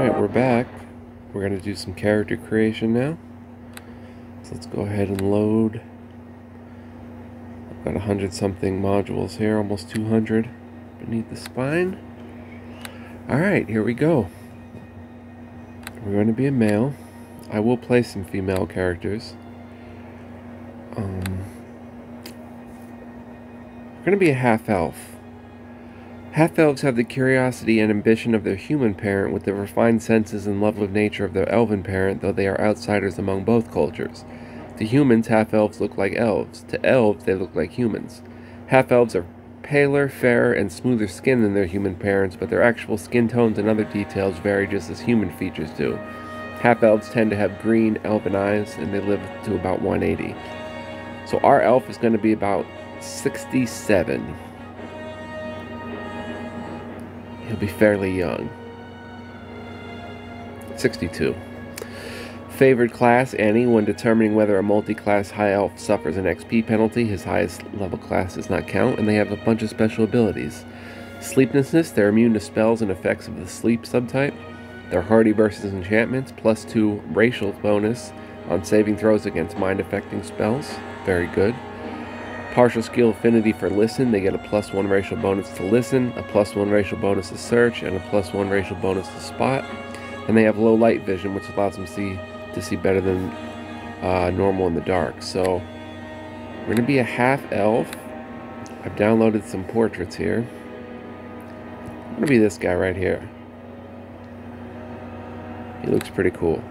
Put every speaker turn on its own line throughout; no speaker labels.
Alright, we're back. We're going to do some character creation now. So let's go ahead and load. I've got 100-something modules here, almost 200 beneath the spine. Alright, here we go. We're going to be a male. I will play some female characters. We're going to be a half-elf. Half-elves have the curiosity and ambition of their human parent with the refined senses and level of nature of their elven parent, though they are outsiders among both cultures. To humans, half-elves look like elves. To elves, they look like humans. Half-elves are paler, fairer, and smoother skinned than their human parents, but their actual skin tones and other details vary just as human features do. Half-elves tend to have green, elven eyes, and they live to about 180. So our elf is going to be about 67. He'll be fairly young. 62. Favored class, Any. When determining whether a multi-class high elf suffers an XP penalty, his highest level class does not count, and they have a bunch of special abilities. Sleeplessness, they're immune to spells and effects of the sleep subtype. They're hardy versus enchantments, +2 racial bonus on saving throws against mind-affecting spells. Very good. Partial skill affinity for listen, they get a +1 racial bonus to listen, a +1 racial bonus to search, and a +1 racial bonus to spot. And they have low light vision, which allows them to see better than normal in the dark. So we're going to be a half-elf. I've downloaded some portraits here. I'm going to be this guy right here. He looks pretty cool.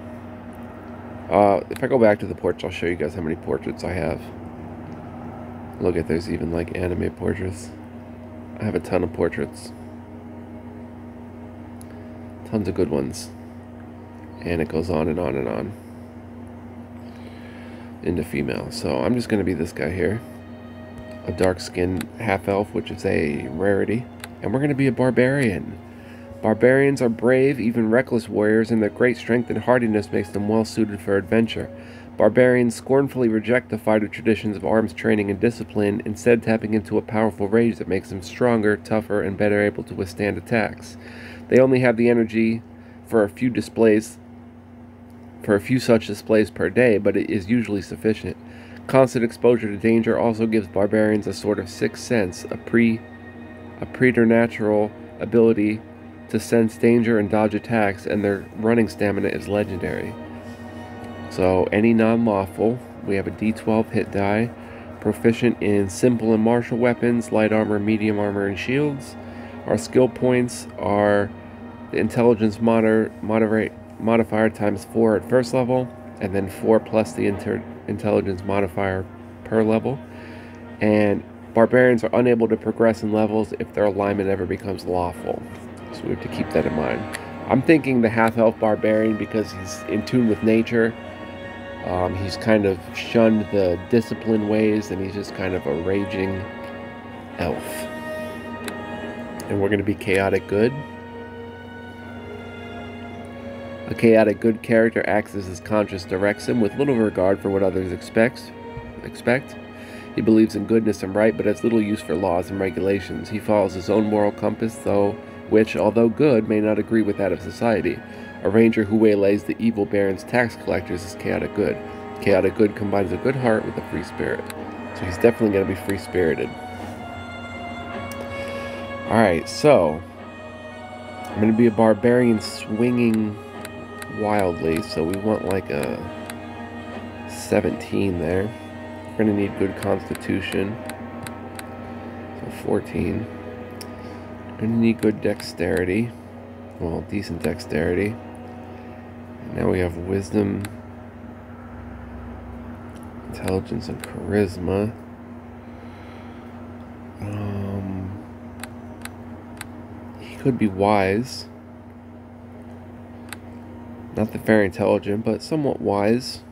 If I go back to the portraits, I'll show you guys how many portraits I have. Look at, there's even like anime portraits. I have a ton of portraits. Tons of good ones. And it goes on and on and on. Into female. So I'm just going to be this guy here. A dark-skinned half-elf, which is a rarity. And we're going to be a barbarian. Barbarians are brave, even reckless warriors, and their great strength and hardiness makes them well-suited for adventure. Barbarians scornfully reject the fighter traditions of arms training and discipline, instead tapping into a powerful rage that makes them stronger, tougher, and better able to withstand attacks. They only have the energy for a few such displays per day, but it is usually sufficient. Constant exposure to danger also gives barbarians a sort of sixth sense, a preternatural ability to sense danger and dodge attacks, and their running stamina is legendary. So, any non-lawful, we have a D12 hit die, proficient in simple and martial weapons, light armor, medium armor, and shields. Our skill points are the intelligence modifier ×4 at first level, and then 4 plus the intelligence modifier per level. And barbarians are unable to progress in levels if their alignment ever becomes lawful. So we have to keep that in mind. I'm thinking the half-elf barbarian because he's in tune with nature. He's kind of shunned the discipline ways, and he's just kind of a raging elf. And we're going to be chaotic good. A chaotic good character acts as his conscience directs him, with little regard for what others expect. He believes in goodness and right, but has little use for laws and regulations. He follows his own moral compass, which, although good, may not agree with that of society. A ranger who waylays the evil baron's tax collectors is chaotic good. Chaotic good combines a good heart with a free spirit. So he's definitely going to be free-spirited. Alright, so I'm going to be a barbarian swinging wildly, so we want like a 17 there. We're going to need good constitution. So 14. We're going to need good dexterity. Well, decent dexterity. Now we have wisdom, intelligence, and charisma. He could be wise. Not that very intelligent, but somewhat wise.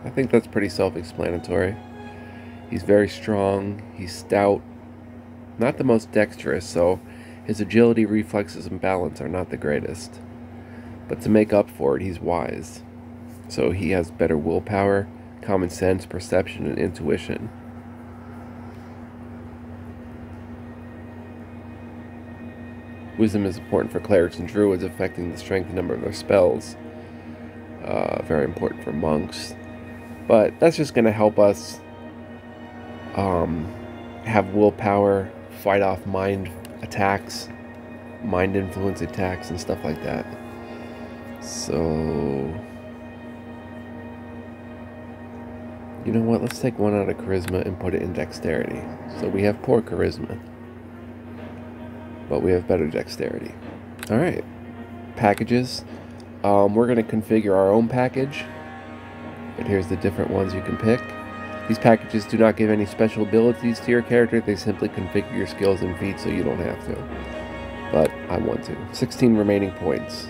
I think that's pretty self-explanatory. He's very strong, he's stout, not the most dexterous, so his agility, reflexes, and balance are not the greatest. But to make up for it, he's wise. So he has better willpower, common sense, perception, and intuition. Wisdom is important for clerics and druids, affecting the strength and number of their spells. Very important for monks. But that's just going to help us have willpower, fight off mind attacks, mind influence attacks, and stuff like that. So, you know what? Let's take one out of charisma and put it in dexterity. So we have poor charisma, but we have better dexterity. Alright. Packages. We're going to configure our own package. But here's the different ones you can pick. These packages do not give any special abilities to your character. They simply configure your skills and feats so you don't have to. But I want to. 16 remaining points.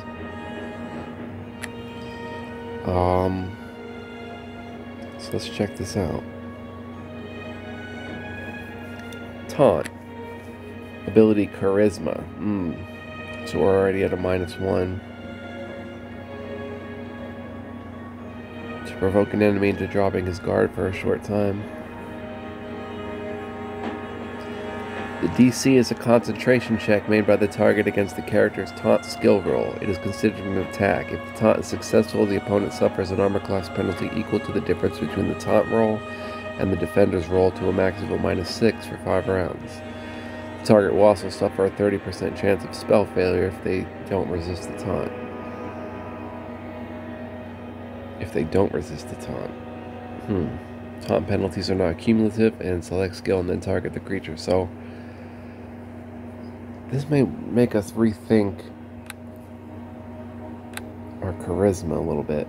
So let's check this out. Taunt. Ability Charisma. So we're already at a -1. To provoke an enemy into dropping his guard for a short time. The DC is a concentration check made by the target against the character's taunt skill roll. It is considered an attack. If the taunt is successful, the opponent suffers an armor class penalty equal to the difference between the taunt roll and the defender's roll to a maximum of -6 for 5 rounds. The target will also suffer a 30% chance of spell failure if they don't resist the taunt. Taunt penalties are not cumulative and select skill and then target the creature. So this may make us rethink our charisma a little bit.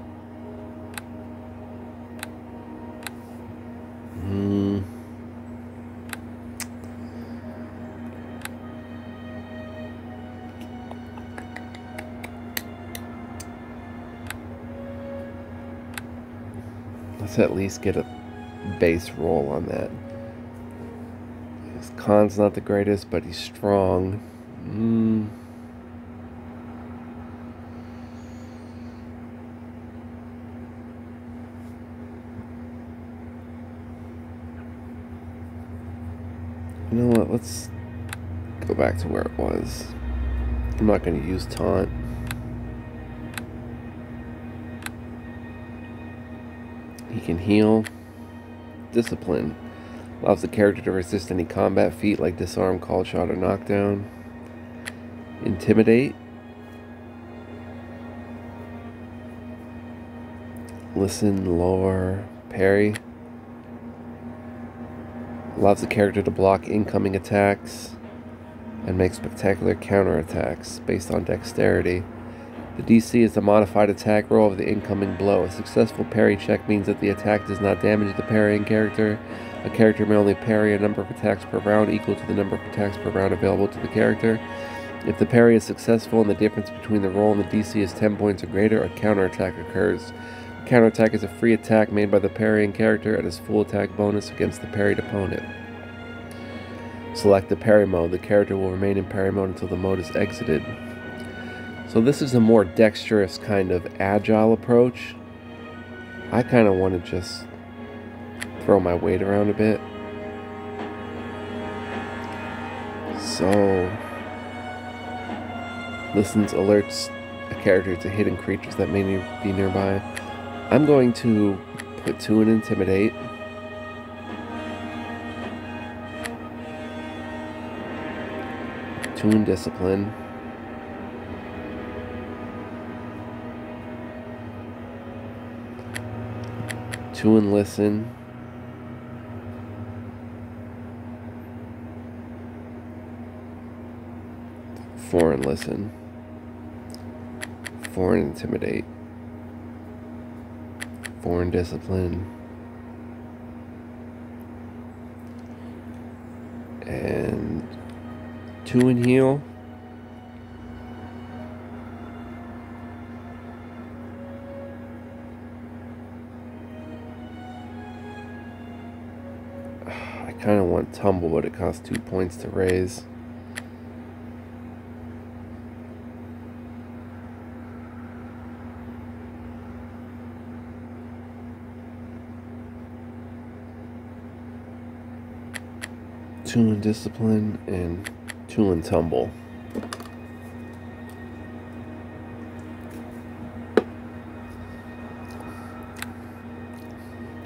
Let's at least get a base roll on that. His con's not the greatest, but he's strong. You know what? Let's go back to where it was. I'm not going to use Taunt. He can heal. Discipline. Allows the character to resist any combat feat like disarm, call shot, or knockdown. Intimidate. Listen, lore, parry. Allows the character to block incoming attacks and make spectacular counterattacks based on dexterity. The DC is the modified attack roll of the incoming blow. A successful parry check means that the attack does not damage the parrying character. A character may only parry a number of attacks per round equal to the number of attacks per round available to the character. If the parry is successful and the difference between the roll and the DC is 10 points or greater, a counterattack occurs. A counterattack is a free attack made by the parrying character at his full attack bonus against the parried opponent. Select the parry mode. The character will remain in parry mode until the mode is exited. So this is a more dexterous kind of agile approach. I kind of want to just throw my weight around a bit. So listens, alerts a character to hidden creatures that may be nearby. I'm going to put 2 in Intimidate. Two in Discipline. Two in Listen. Four in Listen. 4 in Intimidate. 4 in Discipline. And 2 in Heal. I kind of want Tumble, but it costs 2 points to raise. 2 in discipline and 2 in tumble.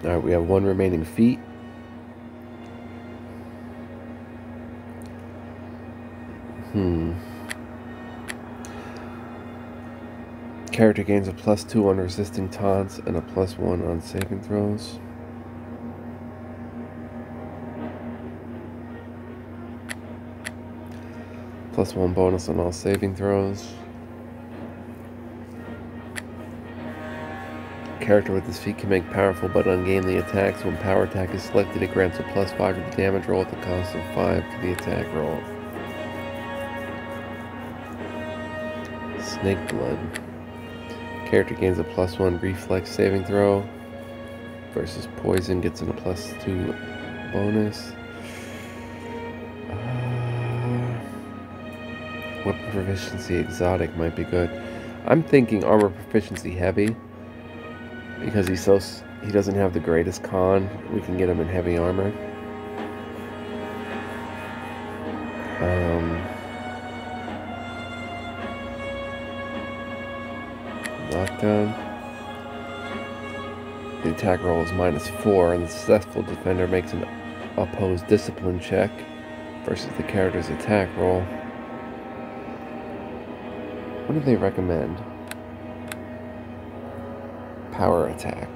Alright, we have 1 remaining feat. Character gains a +2 on resisting taunts and a +1 on saving throws. +1 bonus on all saving throws. Character with this feat can make powerful but ungainly attacks. When power attack is selected, it grants a +5 to the damage roll at the cost of 5 to the attack roll. Snake Blood. Character gains a +1 reflex saving throw. Versus poison gets a +2 bonus. Weapon proficiency exotic might be good. I'm thinking armor proficiency heavy. Because he doesn't have the greatest con, we can get him in heavy armor. Knockdown. The attack roll is -4, and the successful defender makes an opposed discipline check versus the character's attack roll. What do they recommend? Power attack.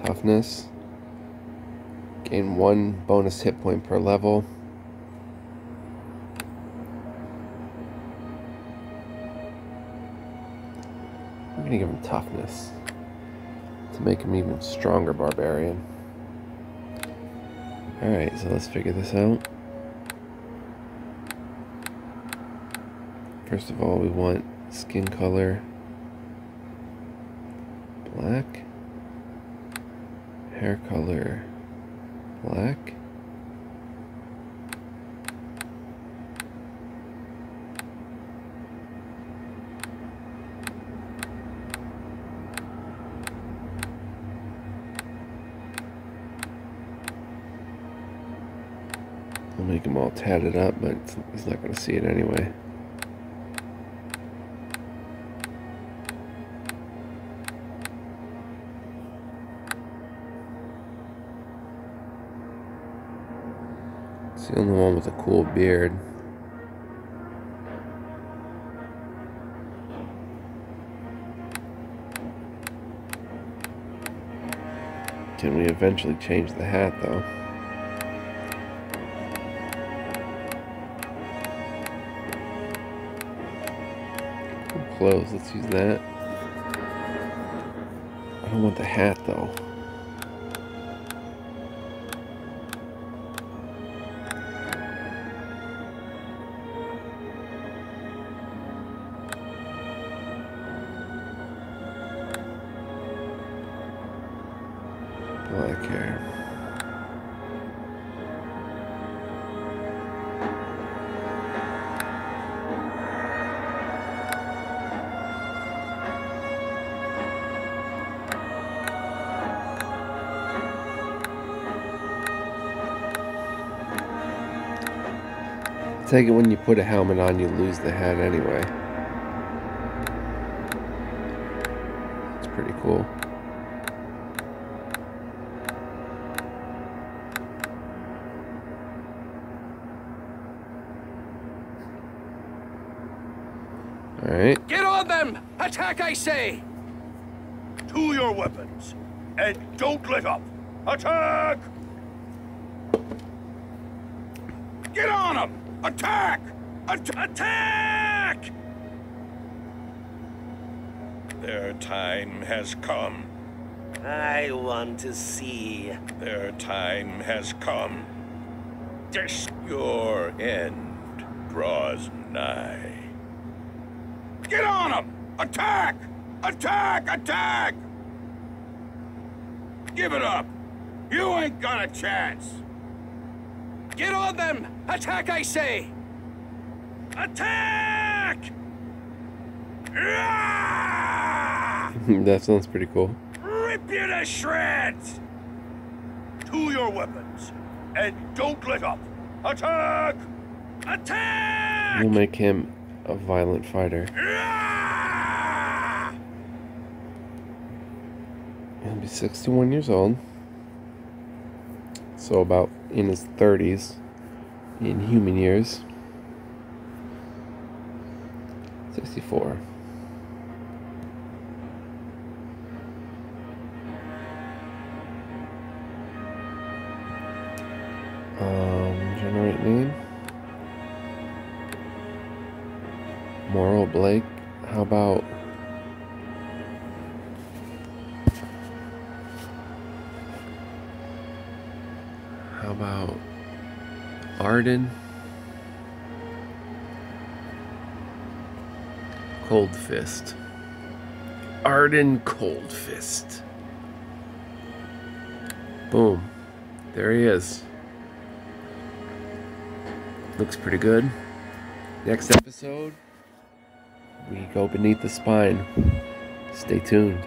Toughness. Gain 1 bonus hit point per level. I'm gonna give him toughness to make him even stronger barbarian. Alright, so let's figure this out. First of all, we want skin color black, hair color black, I'll make him all tatted up, but he's not going to see it anyway. It's the only one with a cool beard. Can we eventually change the hat, though? Clothes, let's use that. I don't want the hat, though. Black hair. I take it when you put a helmet on, you lose the hat anyway. It's pretty cool. Alright.
Get on them! Attack, I say!
To your weapons, and don't let up! Attack! Get on them! Attack! Attack! Their time has come.
I want to see.
Their time has come. Your end draws nigh. Get on them! Attack! Attack! Attack! Give it up! You ain't got a chance!
Get on them! Attack, I say!
Attack!
That sounds pretty cool.
Rip you to shreds! To your weapons, and don't let up! Attack! Attack!
We'll make him a violent fighter. He'll be 61 years old. So about in his 30s in human years. 64. Generate name. Moral Blake. How about Arden Cold Fist? Arden Cold Fist. Boom. There he is. Looks pretty good. Next episode, we go beneath the spine. Stay tuned.